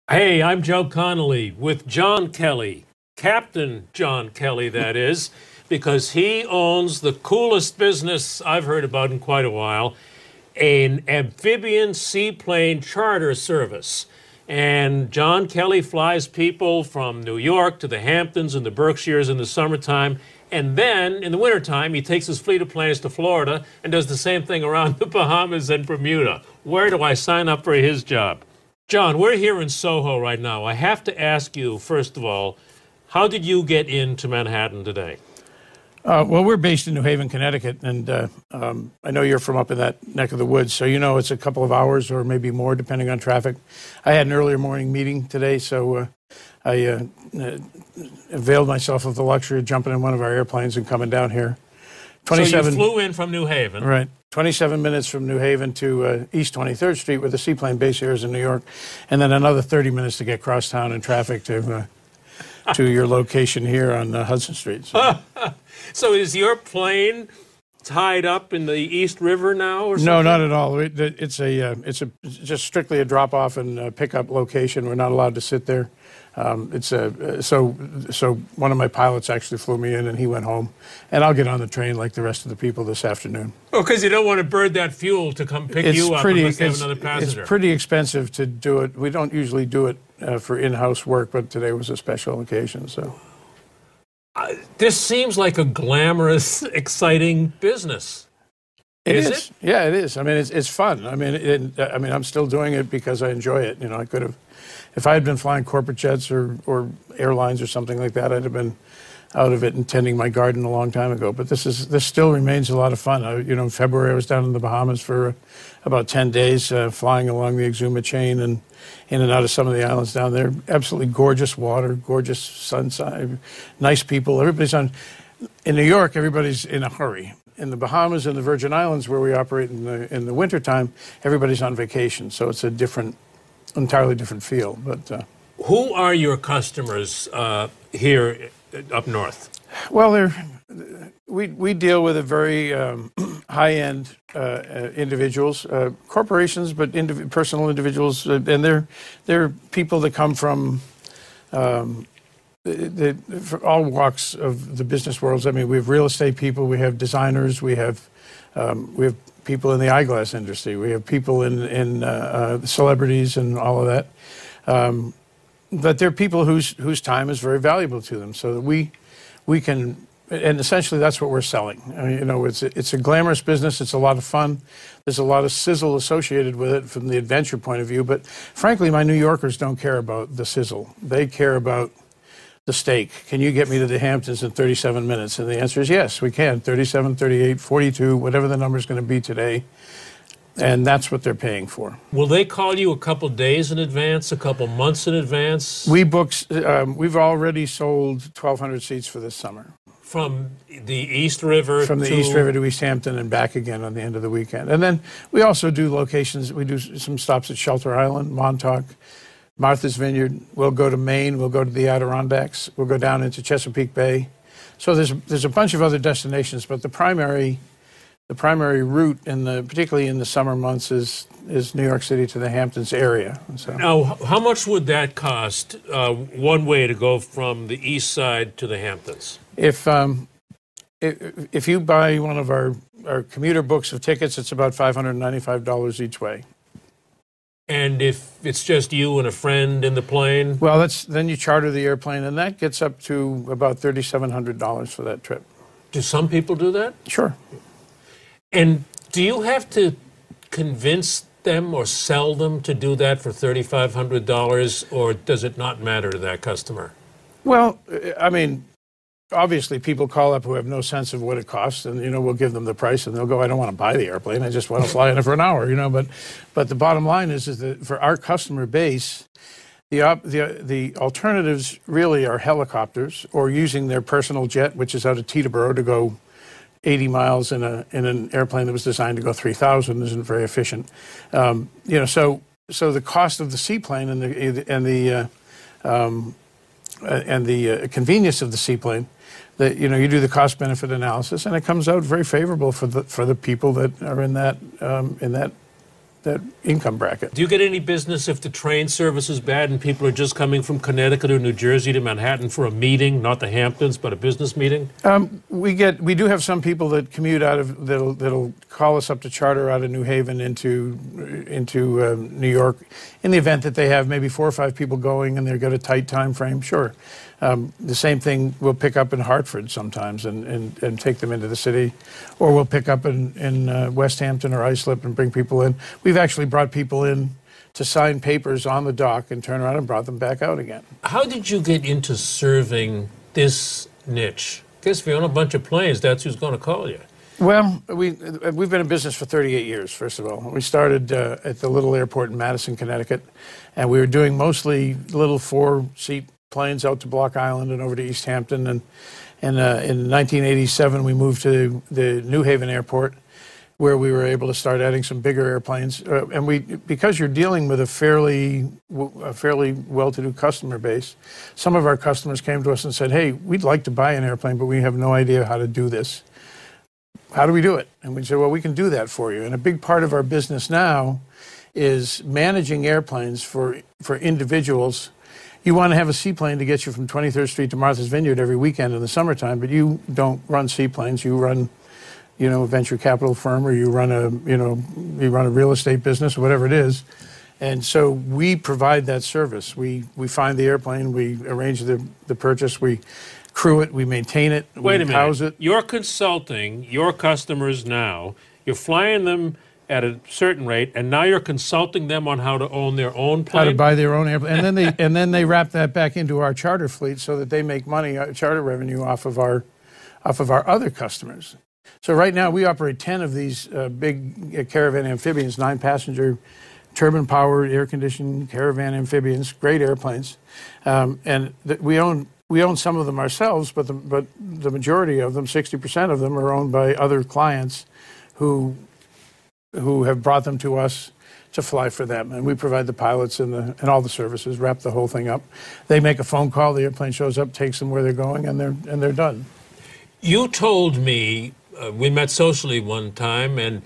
Hey, I'm Joe Connolly with John Kelly, Captain John Kelly, that is, because he owns the coolest business I've heard about in quite a while, an amphibian seaplane charter service. And John Kelly flies people from New York to the Hamptons and the Berkshires in the summertime. And then, in the wintertime, he takes his fleet of planes to Florida and does the same thing around the Bahamas and Bermuda. Where do I sign up for his job? John, we're here in Soho right now. I have to ask you, first of all, how did you get into Manhattan today? Well, we're based in New Haven, Connecticut, and I know you're from up in that neck of the woods, so you know it's a couple of hours or maybe more, depending on traffic. I had an earlier morning meeting today, so I availed myself of the luxury of jumping in one of our airplanes and coming down here. So you flew in from New Haven. Right. 27 minutes from New Haven to East 23rd Street, where the seaplane base here is in New York, and then another 30 minutes to get crosstown in traffic to your location here on Hudson Street. So. So is your plane tied up in the East River now, or something? No, not at all. It's just strictly a drop-off and pick-up location. We're not allowed to sit there. So one of my pilots actually flew me in, and he went home. And I'll get on the train like the rest of the people this afternoon. Oh, because you don't want to burn that fuel to come pick you up unless they have another passenger. It's pretty expensive to do it. We don't usually do it for in-house work, but today was a special occasion, so... This seems like a glamorous, exciting business. Is it? Yeah, it is. I mean, it's fun. I mean, I'm still doing it because I enjoy it. You know, I could have, if I had been flying corporate jets or airlines or something like that, I'd have been out of it and tending my garden a long time ago. But this still remains a lot of fun. In February I was down in the Bahamas for about 10 days, flying along the Exuma chain and in and out of some of the islands down there. Absolutely gorgeous water, gorgeous sunshine, nice people. In New York, everybody's in a hurry. In the Bahamas and the Virgin Islands, where we operate in the wintertime, everybody's on vacation. So it's a entirely different feel. But who are your customers here up north? Well, we deal with a very high-end individuals, corporations, but personal individuals, and they're people that come from all walks of the business worlds. I mean, we have real estate people, we have designers, we have people in the eyeglass industry, we have people in celebrities and all of that. But they're people whose time is very valuable to them, so that we can, and essentially that's what we're selling. I mean, it's a glamorous business. It's a lot of fun. There's a lot of sizzle associated with it from the adventure point of view. But frankly, my New Yorkers don't care about the sizzle. They care about the steak. Can you get me to the Hamptons in 37 minutes? And the answer is yes, we can. 37, 38, 42, whatever the number is going to be today. And that's what they're paying for. Will they call you a couple days in advance, a couple months in advance? We've already sold 1,200 seats for this summer. From the East River East River to East Hampton and back again on the end of the weekend. And then we also do locations. We do some stops at Shelter Island, Montauk, Martha's Vineyard. We'll go to Maine. We'll go to the Adirondacks. We'll go down into Chesapeake Bay. So there's a bunch of other destinations, but the primary route, particularly in the summer months, is New York City to the Hamptons area. So. Now, how much would that cost one way to go from the east side to the Hamptons? If you buy one of our commuter books of tickets, it's about $595 each way. And if it's just you and a friend in the plane? Well, then you charter the airplane, and that gets up to about $3,700 for that trip. Do some people do that? Sure. And do you have to convince them or sell them to do that for $3,500, or does it not matter to that customer? Well, I mean, obviously people call up who have no sense of what it costs, and we'll give them the price, and they'll go, I don't want to buy the airplane, I just want to fly in it for an hour, But the bottom line is that for our customer base, the alternatives really are helicopters or using their personal jet, which is out of Teterboro, to go 80 miles in an airplane that was designed to go 3,000 isn't very efficient. So the cost of the seaplane and the convenience of the seaplane, that you do the cost benefit analysis, and it comes out very favorable for the people that are in that that income bracket. Do you get any business if the train service is bad and people are just coming from Connecticut or New Jersey to Manhattan for a meeting, not the Hamptons, but a business meeting? We do have some people that commute out of that'll call us up to charter out of New Haven into New York in the event that they have maybe 4 or 5 people going and they've got a tight time frame. Sure. The same thing we'll pick up in Hartford sometimes and take them into the city, or we'll pick up in West Hampton or Islip and bring people in. We've actually brought people in to sign papers on the dock and turn around and brought them back out again. How did you get into serving this niche? Because if you own a bunch of planes, that's who's going to call you. Well, we've been in business for 38 years, first of all. We started at the little airport in Madison, Connecticut, and we were doing mostly little 4-seat planes out to Block Island and over to East Hampton. And in 1987, we moved to the New Haven airport, where we were able to start adding some bigger airplanes. Because you're dealing with a fairly well-to-do customer base, some of our customers came to us and said, hey, we'd like to buy an airplane, but we have no idea how to do this. How do we do it? And we said, well, we can do that for you. And a big part of our business now is managing airplanes for individuals. You want to have a seaplane to get you from 23rd Street to Martha's Vineyard every weekend in the summertime, but you don't run seaplanes. You run, a venture capital firm, or you run a real estate business, or whatever it is. And so we provide that service. We find the airplane, we arrange the purchase, we crew it, we maintain it, we house it. You're consulting your customers now. You're flying them at a certain rate, and now you're consulting them on how to own their own plane? How to buy their own airplane. And then they wrap that back into our charter fleet so that they make money, charter revenue off of our other customers. So right now we operate 10 of these big caravan amphibians, 9-passenger, turbine-powered, air-conditioned caravan amphibians, great airplanes. We own some of them ourselves, but the majority of them, 60% of them, are owned by other clients who have brought them to us to fly for them. And we provide the pilots and all the services, wrap the whole thing up. They make a phone call, the airplane shows up, takes them where they're going, and they're done. You told me, we met socially one time, and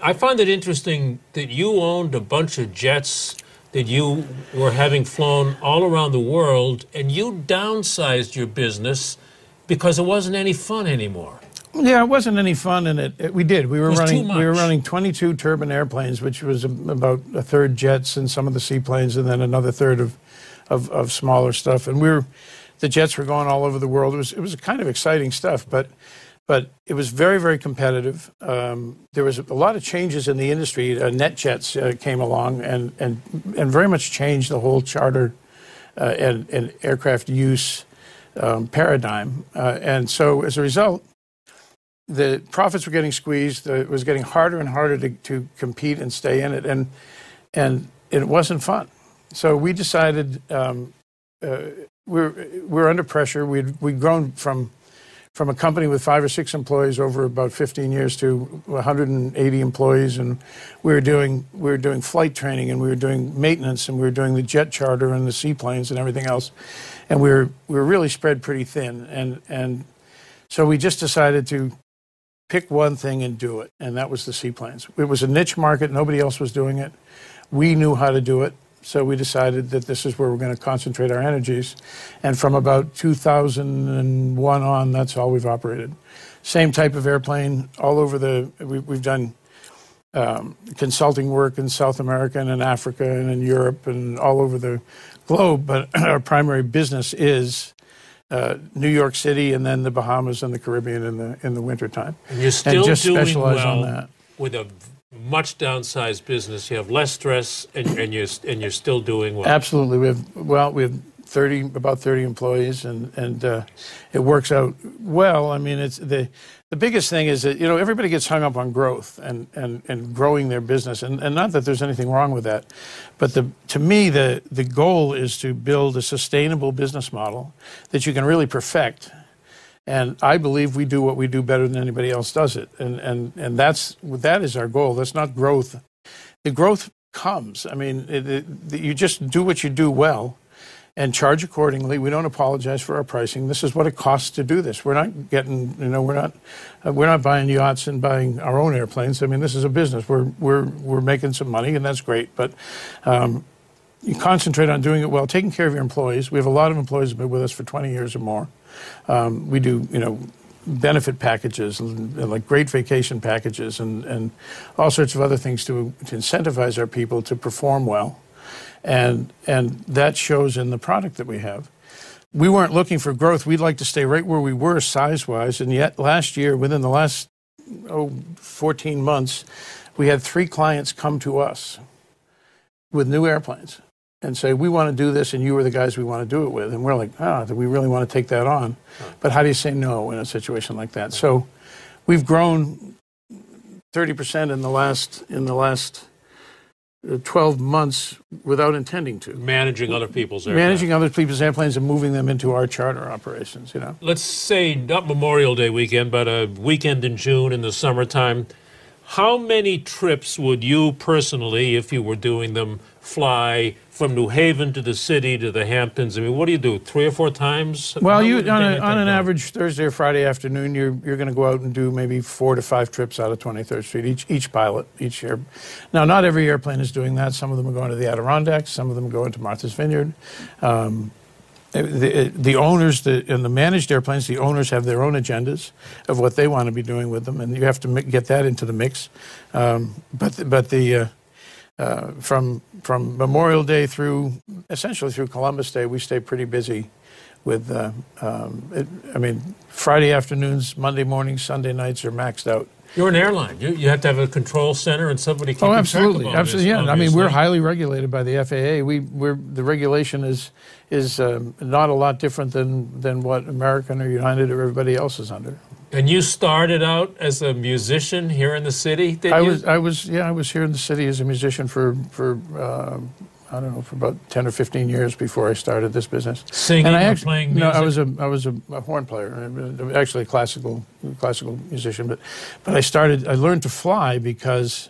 I find it interesting that you owned a bunch of jets that you were having flown all around the world, and you downsized your business because it wasn't any fun anymore. Yeah, it wasn't any fun, and we did. We were running 22 turbine airplanes, which was about a third jets and some of the seaplanes, and then another third of smaller stuff. And the jets were going all over the world. It was kind of exciting stuff, but it was very, very competitive. There was a lot of changes in the industry. NetJets came along and very much changed the whole charter and aircraft use paradigm. And so as a result, the profits were getting squeezed. It was getting harder and harder to compete and stay in it, and it wasn't fun. So we decided we're under pressure. We'd grown from a company with 5 or 6 employees over about 15 years to 180 employees, and we were doing flight training, and we were doing maintenance, and we were doing the jet charter and the seaplanes and everything else, and we were really spread pretty thin, and so we just decided to pick one thing and do it, and that was the seaplanes. It was a niche market. Nobody else was doing it. We knew how to do it, so we decided that this is where we're going to concentrate our energies. And from about 2001 on, that's all we've operated. Same type of airplane all over we've done consulting work in South America and in Africa and in Europe and all over the globe, but our primary business is New York City, and then the Bahamas and the Caribbean in the wintertime. And you're still just doing specialize well on that. With a much downsized business. You have less stress, and you're still doing well. Absolutely, we have about 30 employees, and it works out well. I mean, it's the biggest thing is that everybody gets hung up on growth and growing their business, and not that there's anything wrong with that, but to me the goal is to build a sustainable business model that you can really perfect. And I believe we do what we do better than anybody else does it, and that is our goal. That's not growth. The growth comes. I mean, you just do what you do well, and charge accordingly. We don't apologize for our pricing. This is what it costs to do this. We're not getting, we're not buying yachts and buying our own airplanes. I mean, this is a business. We're making some money, and that's great. But you concentrate on doing it well, taking care of your employees. We have a lot of employees who've been with us for 20 years or more. We do, benefit packages, like great vacation packages, and all sorts of other things to incentivize our people to perform well. And that shows in the product that we have. We weren't looking for growth. We'd like to stay right where we were size-wise. And yet last year, within the last 14 months, we had 3 clients come to us with new airplanes and say, we want to do this, and you are the guys we want to do it with. And we're like, do we really want to take that on? But how do you say no in a situation like that? So we've grown 30% in the last 12 months without intending to. Managing other people's airplanes. Managing other people's airplanes and moving them into our charter operations, Let's say not Memorial Day weekend, but a weekend in June in the summertime. How many trips would you personally, if you were doing them, fly from New Haven to the city to the Hamptons? I mean, what do you do, 3 or 4 times? Well, on an average Thursday or Friday afternoon, you're going to go out and do maybe 4 to 5 trips out of 23rd Street, each pilot, each year. Now, not every airplane is doing that. Some of them are going to the Adirondacks. Some of them are going to Martha's Vineyard. The owners and the managed airplanes, the owners have their own agendas of what they want to be doing with them, and you have to get that into the mix. From Memorial Day essentially through Columbus Day, we stay pretty busy with, Friday afternoons, Monday mornings, Sunday nights are maxed out. You're an airline. You have to have a control center and somebody keeping absolutely, track of all absolutely. this, Yeah, obviously. we're highly regulated by the FAA. The regulation is not a lot different than what American or United or everybody else is under. And you started out as a musician here in the city, did you? I was here in the city as a musician for about 10 or 15 years before I started this business. Singing or playing music? No, I was a horn player, actually a classical musician. But I learned to fly because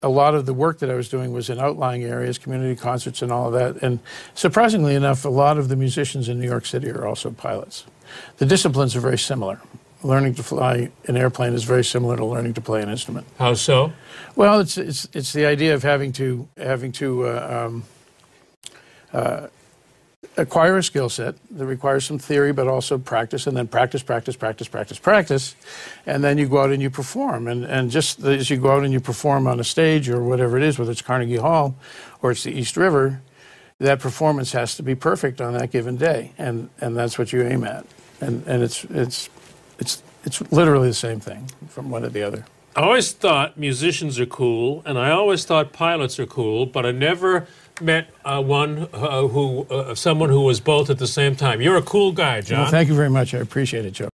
a lot of the work that I was doing was in outlying areas, community concerts and all of that. And surprisingly enough, a lot of the musicians in New York City are also pilots. The disciplines are very similar. Learning to fly an airplane is very similar to learning to play an instrument. How so? Well, it's the idea of having to acquire a skill set that requires some theory, but also practice, and then practice, and then you go out and you perform. And just as you go out and you perform on a stage or whatever it is, whether it's Carnegie Hall or it's the East River, that performance has to be perfect on that given day, and that's what you aim at. And it's literally the same thing from one to the other. I always thought musicians are cool, and I always thought pilots are cool, but I never met someone who was both at the same time. You're a cool guy, John. Well, thank you very much. I appreciate it, Joe.